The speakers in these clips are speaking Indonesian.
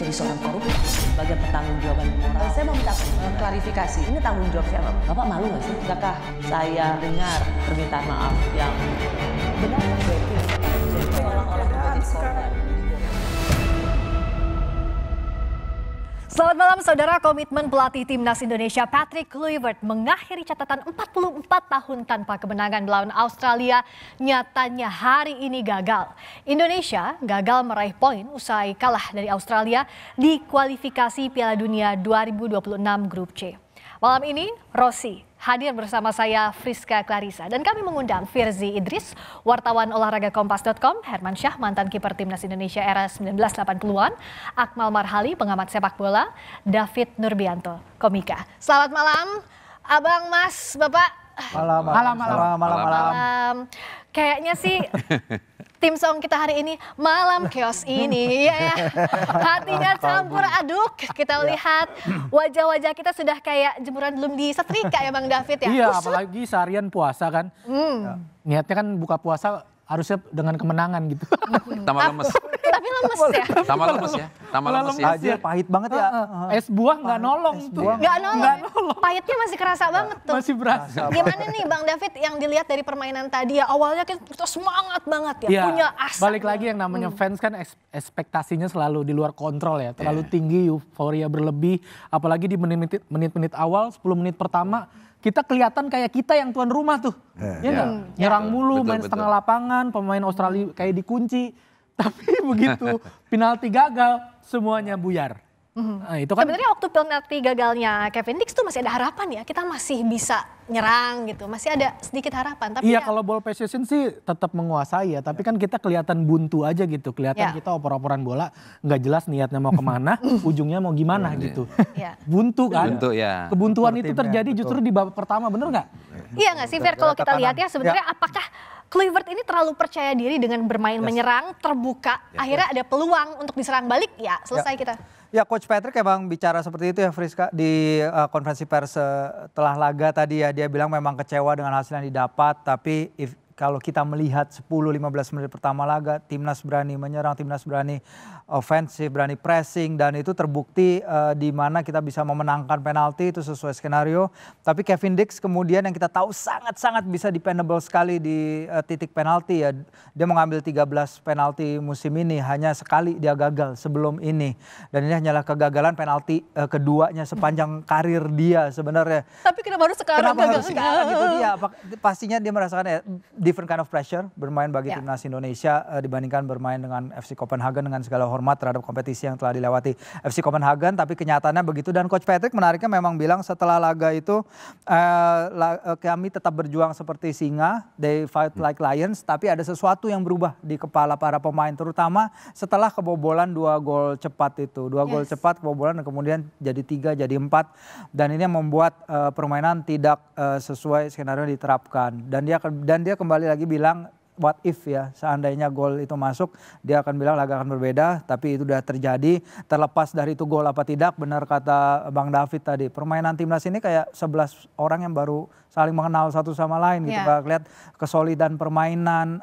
menjadi seorang koruptor sebagai pertanggungjawaban moral. Saya mau minta klarifikasi, ini tanggung jawab siapa? Bapak malu nggak sih? Apakah saya dengar permintaan maaf yang benar seolah-olah menjadi korban? Selamat malam saudara, komitmen pelatih timnas Indonesia Patrick Kluivert mengakhiri catatan 44 tahun tanpa kemenangan melawan Australia nyatanya hari ini gagal. Indonesia gagal meraih poin usai kalah dari Australia di kualifikasi Piala Dunia 2026 Grup C. Malam ini Rossi hadir bersama saya Friska Clarissa dan kami mengundang Firzi Idris, wartawan olahraga kompas.com, Herman Syah, mantan kiper timnas Indonesia era 1980-an, Akmal Marhali, pengamat sepak bola, David Nurbianto, komika. Selamat malam, Abang, Mas, Bapak. Malam. Kayaknya sih tim song kita hari ini malam chaos ini ya. Hatinya campur aduk. Kita lihat wajah-wajah kita sudah kayak jemuran belum disetrika ya Bang David ya. Iya, apalagi seharian puasa kan. Niatnya kan buka puasa harusnya dengan kemenangan gitu. Tambah lemes. Tapi lemes ya. Tambah lemes ya. Tambah lemes ya. Aja pahit banget ya. Es buah nggak nolong tuh. Nggak nolong. Pahitnya masih kerasa banget tuh. Masih berasa. Gimana nih Bang David yang dilihat dari permainan tadi ya, awalnya kita semangat banget ya, punya asa. Balik lagi yang namanya fans kan ekspektasinya selalu di luar kontrol ya. Terlalu tinggi, euforia berlebih. Apalagi di menit-menit awal, 10 menit pertama. Kita kelihatan kayak kita yang tuan rumah tuh. Ya nggak? Nyerang mulu, main setengah lapangan, pemain Australia kayak dikunci. Tapi begitu penalti gagal, semuanya buyar. Nah, itu kan sebenarnya waktu penalti gagalnya Kevin Dix tuh masih ada harapan ya, kita masih bisa nyerang gitu, masih ada sedikit harapan. Tapi iya, ya, kalau ball possession sih tetap menguasai ya, tapi kan kita kelihatan buntu aja gitu, kelihatan kita opor-oporan bola, nggak jelas niatnya mau kemana, ujungnya mau gimana gitu. Buntu kan, Buntu, ya. Kebuntuan itu terjadi justru di babak pertama, bener nggak? Iya nggak sih Fer, kalau kita lihat ya sebenarnya apakah Kluivert ini terlalu percaya diri dengan bermain menyerang, terbuka, akhirnya ada peluang untuk diserang balik, ya selesai kita. Ya, Coach Patrick emang bicara seperti itu ya Friska di konferensi pers setelah laga tadi ya, dia bilang memang kecewa dengan hasil yang didapat, tapi kalau kita melihat 10-15 menit pertama laga, timnas berani menyerang, timnas berani ofensif, berani pressing, dan itu terbukti di mana kita bisa memenangkan penalti itu sesuai skenario. Tapi Kevin Dix kemudian yang kita tahu sangat-sangat bisa dependable sekali di titik penalti ya. Dia mengambil 13 penalti musim ini, hanya sekali dia gagal sebelum ini. Dan ini hanyalah kegagalan penalti keduanya sepanjang karir dia sebenarnya. Tapi kenapa harus sekarang? Kenapa harus sekarang gitu dia? Pastinya dia merasakan ya, different kind of pressure bermain bagi timnas Indonesia dibandingkan bermain dengan FC Copenhagen dengan segala hormat terhadap kompetisi yang telah dilewati FC Copenhagen, tapi kenyataannya begitu. Dan Coach Patrick menariknya memang bilang setelah laga itu kami tetap berjuang seperti singa, they fight like lions, tapi ada sesuatu yang berubah di kepala para pemain, terutama setelah kebobolan 2 gol cepat itu. 2 gol cepat kebobolan dan kemudian jadi 3, jadi 4, dan ini yang membuat permainan tidak sesuai skenario diterapkan. Dan dia kembali lagi bilang what if ya, seandainya gol itu masuk, dia akan bilang laga akan berbeda, tapi itu udah terjadi. Terlepas dari itu gol apa tidak, benar kata Bang David tadi, permainan timnas ini kayak 11 orang yang baru saling mengenal satu sama lain gitu. Lihat kesolidan permainan,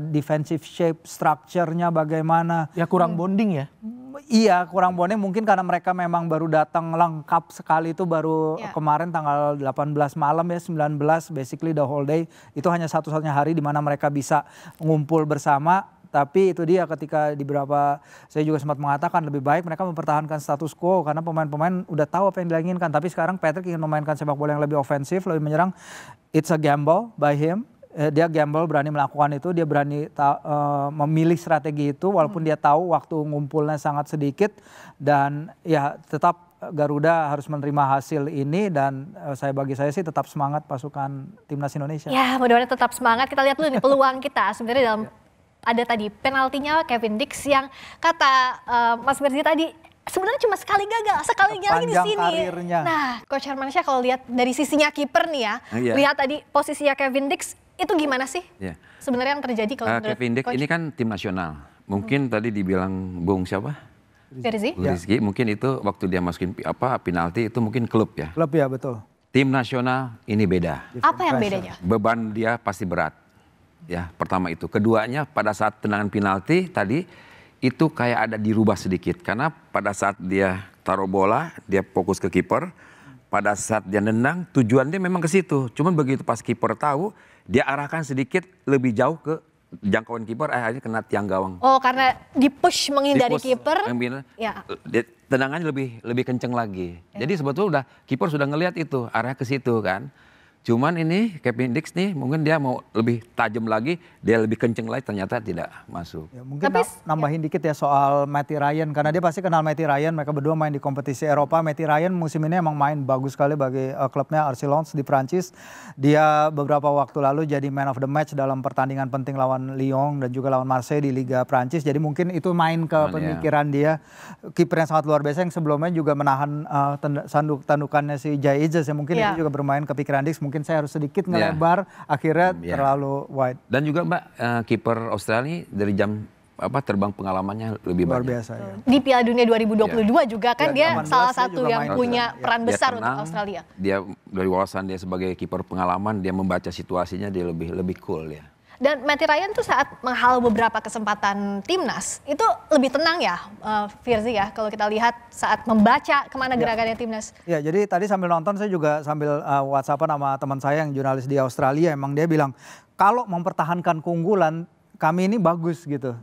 defensive shape, structure-nya bagaimana. Ya kurang bonding ya. Iya, kurang bonding mungkin karena mereka memang baru datang lengkap sekali itu baru kemarin tanggal 18 malam ya, 19 basically the whole day. Itu hanya satu-satunya hari di mana mereka bisa ngumpul bersama. Tapi itu dia, ketika di beberapa, saya juga sempat mengatakan lebih baik mereka mempertahankan status quo karena pemain-pemain udah tahu apa yang diinginkan. Tapi sekarang Patrick ingin memainkan sepak bola yang lebih ofensif, lebih menyerang. It's a gamble by him. Dia gamble, berani melakukan itu, dia berani memilih strategi itu walaupun dia tahu waktu ngumpulnya sangat sedikit. Dan ya tetap Garuda harus menerima hasil ini, dan bagi saya sih tetap semangat pasukan timnas Indonesia. Ya, mudah-mudahan tetap semangat. Kita lihat dulu nih peluang kita sebenarnya dalam ada tadi penaltinya Kevin Dix yang kata Mas Firzi tadi sebenarnya cuma sekali gagal, sekalinya lagi di sini. Karirnya. Nah, Coach Herman Syah kalau lihat dari sisinya kiper nih ya, lihat tadi posisinya Kevin Dix itu gimana sih? Sebenarnya yang terjadi kalau Kevin Dix ini kan tim nasional. Mungkin tadi dibilang Bung siapa? Rizky. Mungkin itu waktu dia masukin penalti itu mungkin klub ya. Klub ya, betul. Tim nasional ini beda. Apa yang bedanya? Beban dia pasti berat. Ya, pertama itu. Keduanya pada saat tendangan penalti tadi itu kayak ada dirubah sedikit. Karena pada saat dia taruh bola, dia fokus ke kiper. Pada saat dia nendang, tujuan dia memang ke situ. Cuman begitu pas kiper tahu, dia arahkan sedikit lebih jauh ke jangkauan kiper, akhirnya kena tiang gawang. Oh, karena di-push menghindari kiper. Ya. Tendangannya lebih kenceng lagi. Jadi sebetulnya udah kiper sudah ngelihat itu, arahnya ke situ kan. Cuman ini Kevin Dix nih mungkin dia mau lebih tajam lagi, dia lebih kenceng lagi, ternyata tidak masuk. Ya, mungkin nambahin dikit ya soal Matty Ryan, karena dia pasti kenal Matty Ryan, mereka berdua main di kompetisi Eropa. Matty Ryan musim ini emang main bagus sekali bagi klubnya RC Lens di Prancis. Dia beberapa waktu lalu jadi man of the match dalam pertandingan penting lawan Lyon dan juga lawan Marseille di Liga Prancis. Jadi mungkin itu main ke pemikiran dia. Kiper yang sangat luar biasa yang sebelumnya juga menahan tandukannya si Jai Ejes, yang mungkin itu juga bermain ke pikiran Dix. Mungkin saya harus sedikit ngelebar, akhirnya terlalu wide. Dan juga Mbak, kiper Australia dari jam terbang pengalamannya lebih luar banyak. Biasa, ya. Di Piala Dunia 2022 juga kan dia salah satu yang punya peran besar untuk Australia. Dia dari wawasan dia sebagai kiper pengalaman, dia membaca situasinya dia lebih cool ya. Dan Matty Ryan tuh saat menghalau beberapa kesempatan timnas, itu lebih tenang ya Firzi ya, kalau kita lihat saat membaca kemana gerakannya timnas. Ya, jadi tadi sambil nonton saya juga sambil WhatsAppan sama teman saya yang jurnalis di Australia, emang dia bilang kalau mempertahankan keunggulan kami ini bagus gitu.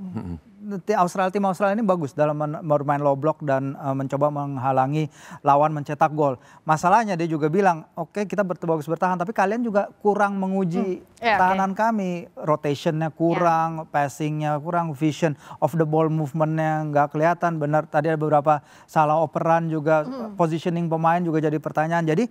Tim Australia ini bagus dalam bermain low block dan mencoba menghalangi lawan mencetak gol. Masalahnya dia juga bilang, oke, kita bagus bertahan, tapi kalian juga kurang menguji tahanan kami. Rotationnya kurang, passingnya kurang, vision of the ball movementnya nggak kelihatan. Benar, tadi ada beberapa salah operan juga, positioning pemain juga jadi pertanyaan. Jadi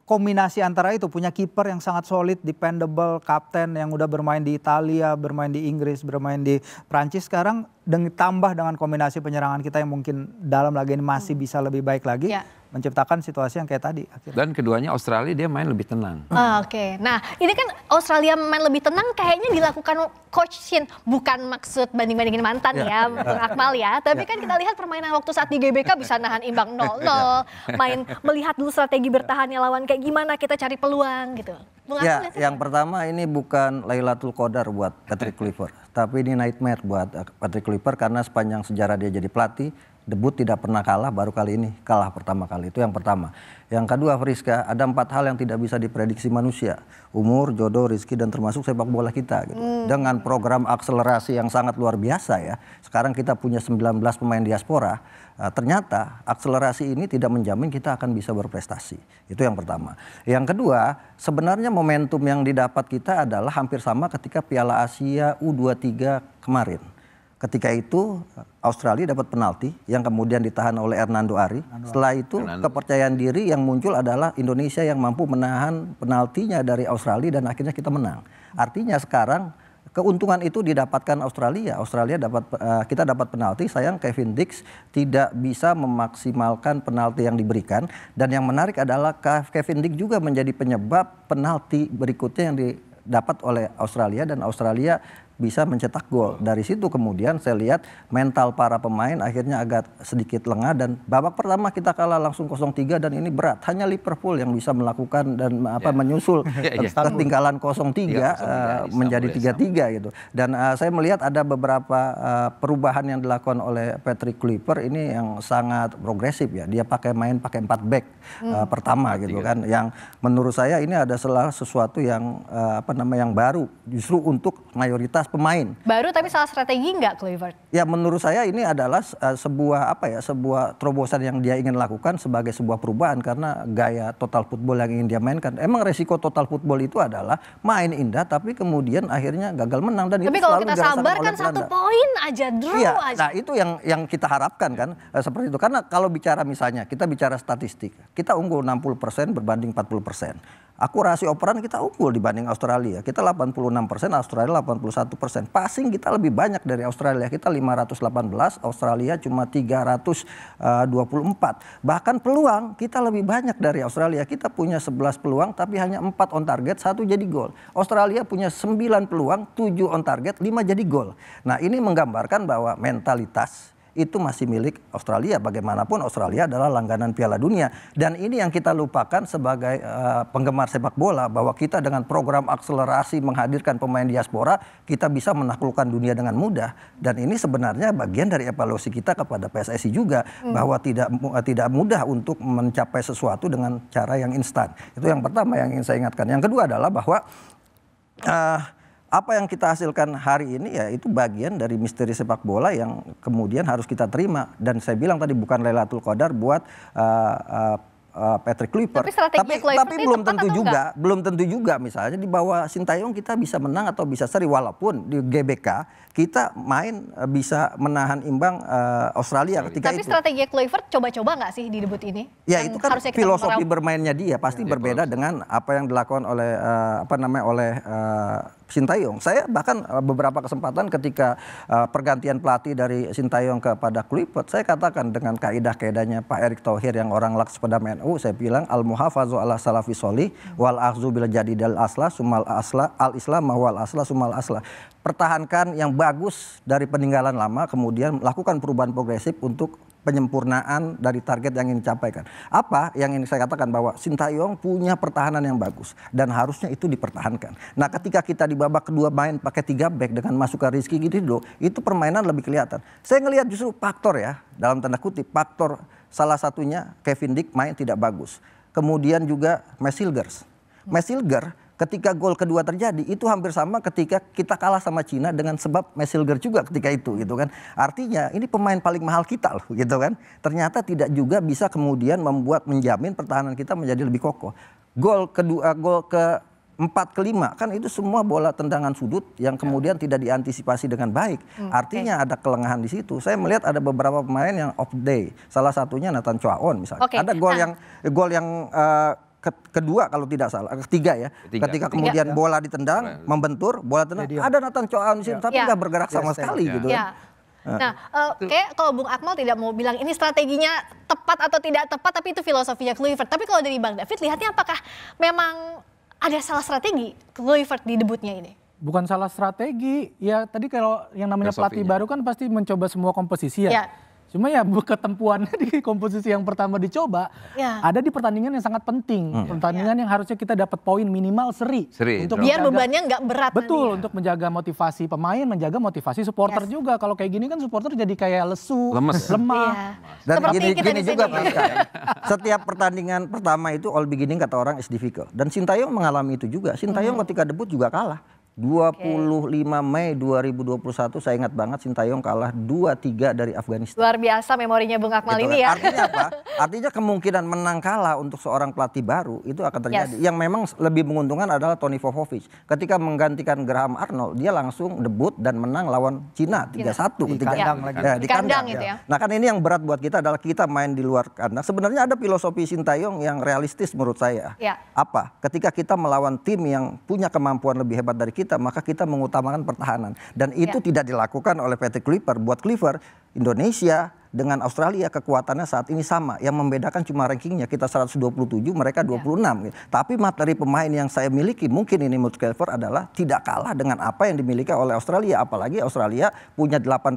kombinasi antara itu, punya kiper yang sangat solid, dependable, kapten yang udah bermain di Italia, bermain di Inggris, bermain di Prancis, sekarang ditambah dengan kombinasi penyerangan kita yang mungkin dalam laga ini masih bisa lebih baik lagi, menciptakan situasi yang kayak tadi. Akhirnya. Dan keduanya Australia dia main lebih tenang. Oke. Nah ini kan Australia main lebih tenang kayaknya dilakukan Coach Shin. Bukan maksud banding-bandingin mantan ya, Akmal ya. Tapi kan kita lihat permainan waktu saat di GBK bisa nahan imbang 0-0. Main melihat dulu strategi bertahannya lawan kayak gimana, kita cari peluang gitu. Ya, yang pertama ini bukan Lailatul Qadar buat Patrick Kluivert, tapi ini nightmare buat Patrick Kluivert karena sepanjang sejarah dia jadi pelatih, debut tidak pernah kalah, baru kali ini kalah pertama kali. Itu yang pertama. Yang kedua, Friska, ada 4 hal yang tidak bisa diprediksi manusia. Umur, jodoh, rezeki, dan termasuk sepak bola kita. Gitu. Dengan program akselerasi yang sangat luar biasa ya. Sekarang kita punya 19 pemain diaspora. Ternyata akselerasi ini tidak menjamin kita akan bisa berprestasi. Itu yang pertama. Yang kedua, sebenarnya momentum yang didapat kita adalah hampir sama ketika Piala Asia U23 kemarin. Ketika itu Australia dapat penalti yang kemudian ditahan oleh Hernando Ari. Setelah itu kepercayaan diri yang muncul adalah Indonesia yang mampu menahan penaltinya dari Australia dan akhirnya kita menang. Artinya sekarang keuntungan itu didapatkan Australia. Kita dapat penalti, sayang Kevin Dix tidak bisa memaksimalkan penalti yang diberikan. Dan yang menarik adalah Kevin Dix juga menjadi penyebab penalti berikutnya yang didapat oleh Australia dan Australia bisa mencetak gol. Dari situ kemudian saya lihat mental para pemain akhirnya agak sedikit lengah dan babak pertama kita kalah langsung 0-3 dan ini berat. Hanya Liverpool yang bisa melakukan dan menyusul ketinggalan 0-3 menjadi 3-3 gitu. Dan saya melihat ada beberapa perubahan yang dilakukan oleh Patrick Kluivert ini yang sangat progresif ya. Dia main pakai 4 back pertama gitu kan. Yang menurut saya ini ada sesuatu yang yang baru justru untuk mayoritas pemain. Baru tapi salah strategi nggak Kluivert? Ya menurut saya ini adalah sebuah terobosan yang dia ingin lakukan sebagai sebuah perubahan karena gaya total football yang ingin dia mainkan. Emang resiko total football itu adalah main indah tapi kemudian akhirnya gagal menang dan tapi itu kalau kita sabar kan 1 poin aja, draw aja. Nah itu yang kita harapkan kan seperti itu. Karena kalau bicara misalnya kita bicara statistik, kita unggul 60% berbanding 40%. Akurasi operan kita unggul dibanding Australia. Kita 86%, Australia 81%. Passing kita lebih banyak dari Australia. Kita 518, Australia cuma 324. Bahkan peluang kita lebih banyak dari Australia. Kita punya 11 peluang tapi hanya 4 on target, 1 jadi gol. Australia punya 9 peluang, 7 on target, 5 jadi gol. Nah ini menggambarkan bahwa mentalitas itu masih milik Australia. Bagaimanapun Australia adalah langganan Piala Dunia. Dan ini yang kita lupakan sebagai penggemar sepak bola, bahwa kita dengan program akselerasi menghadirkan pemain diaspora, kita bisa menaklukkan dunia dengan mudah. Dan ini sebenarnya bagian dari evaluasi kita kepada PSSI juga, bahwa tidak mudah untuk mencapai sesuatu dengan cara yang instan. Itu yang pertama yang ingin saya ingatkan. Yang kedua adalah bahwa apa yang kita hasilkan hari ini ya itu bagian dari misteri sepak bola yang kemudian harus kita terima. Dan saya bilang tadi bukan Lailatul Qadar buat Patrick Kluivert. Tapi belum tentu juga misalnya di bawah Sintayong kita bisa menang atau bisa seri, walaupun di GBK kita main bisa menahan imbang Australia ketika tapi itu. Tapi strategi Kluivert coba-coba nggak sih di debut ini? Ya itu kan filosofi bermainnya dia pasti berbeda dengan apa yang dilakukan oleh oleh Sintayong. Saya bahkan beberapa kesempatan ketika pergantian pelatih dari Sintayong kepada Kluivert, saya katakan dengan kaidah-kaidahnya Pak Erick Thohir yang orang laks pada MNU, saya bilang al-muhafazu ala salafi sholih wal akhzu bil jadidil asla sumal asla al islam wal asla sumal asla. Pertahankan yang bagus dari peninggalan lama, kemudian lakukan perubahan progresif untuk penyempurnaan dari target yang ingin dicapaikan. Apa yang ingin saya katakan, bahwa Sintayong punya pertahanan yang bagus dan harusnya itu dipertahankan. Nah ketika kita di babak kedua main pakai 3 back dengan masukkan Rizky Ridho, itu permainan lebih kelihatan. Saya ngelihat justru faktor ya, dalam tanda kutip, faktor salah satunya Kevin Dick main tidak bagus. Kemudian juga Messilger ketika gol kedua terjadi itu hampir sama ketika kita kalah sama Cina dengan sebab Messilger juga ketika itu gitu kan. Artinya ini pemain paling mahal kita loh gitu kan. Ternyata tidak juga bisa kemudian menjamin pertahanan kita menjadi lebih kokoh. Gol kedua, gol ke-4, ke-5 kan itu semua bola tendangan sudut yang kemudian tidak diantisipasi dengan baik. Artinya ada kelengahan di situ. Saya melihat ada beberapa pemain yang off day. Salah satunya Nathan Choaon misalnya. Ada gol yang kedua kalau tidak salah, ketiga ya. Ketika kemudian bola ditendang, membentur, bola tendang, ada Nathan Choaon di sini tapi nggak bergerak sama sekali gitu kan. Nah, kayak kalau Bung Akmal tidak mau bilang ini strateginya tepat atau tidak tepat, tapi itu filosofinya Kluivert. Tapi kalau dari Bang David, lihatnya apakah memang ada salah strategi Kluivert di debutnya ini? Bukan salah strategi, ya tadi kalau yang namanya pelatih baru kan pasti mencoba semua komposisi ya. Cuma ya ketempuannya di komposisi yang pertama dicoba ada di pertandingan yang sangat penting. Pertandingan yang harusnya kita dapat poin minimal seri. Untuk biar bebannya nggak berat. Betul, untuk menjaga motivasi pemain, menjaga motivasi supporter juga. Kalau kayak gini kan supporter jadi kayak lesu, lemah. Dan gini juga Priska. Setiap pertandingan pertama itu all beginning kata orang is difficult. Dan Sintayong mengalami itu juga. Sintayong ketika debut juga kalah. 25 Mei 2021 saya ingat banget Sintayong kalah 2-3 dari Afghanistan. Luar biasa memorinya Bung Akmal ini ya. Artinya apa? Artinya kemungkinan menang kalah untuk seorang pelatih baru itu akan terjadi. Yang memang lebih menguntungkan adalah Toni Popovic. Ketika menggantikan Graham Arnold, dia langsung debut dan menang lawan Cina 3-1 di kandang lagi. Di kandang gitu ya. Nah kan ini yang berat buat kita adalah kita main di luar kandang. Sebenarnya ada filosofi Sintayong yang realistis menurut saya. Apa? Ketika kita melawan tim yang punya kemampuan lebih hebat dari kita, maka kita mengutamakan pertahanan. Dan itu tidak dilakukan oleh Patrick Kluivert. Buat Kluivert, Indonesia dengan Australia kekuatannya saat ini sama. Yang membedakan cuma rankingnya, kita 127, mereka 26. Tapi materi pemain yang saya miliki, mungkin ini menurut Kluivert adalah tidak kalah dengan apa yang dimiliki oleh Australia. Apalagi Australia punya 7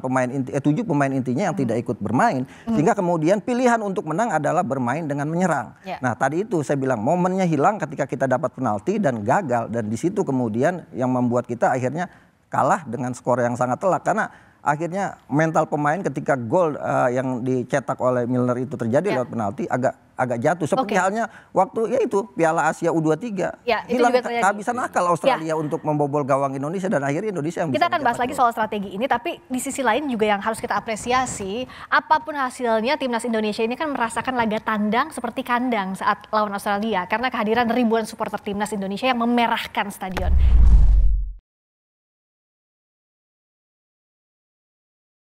pemain intinya yang tidak ikut bermain. Sehingga kemudian pilihan untuk menang adalah bermain dengan menyerang. Nah tadi itu saya bilang momennya hilang ketika kita dapat penalti dan gagal. Dan di situ kemudian yang membuat kita akhirnya kalah dengan skor yang sangat telak. Karena akhirnya mental pemain ketika gol yang dicetak oleh Milner itu terjadi lewat penalti agak jatuh. Seperti halnya waktu yaitu Piala Asia U23. Hilang kehabisan akal Australia untuk membobol gawang Indonesia dan akhirnya Indonesia yang kita akan bahas lagi soal strategi ini, tapi di sisi lain juga yang harus kita apresiasi, apapun hasilnya timnas Indonesia ini kan merasakan laga tandang seperti kandang saat lawan Australia karena kehadiran ribuan supporter timnas Indonesia yang memerahkan stadion.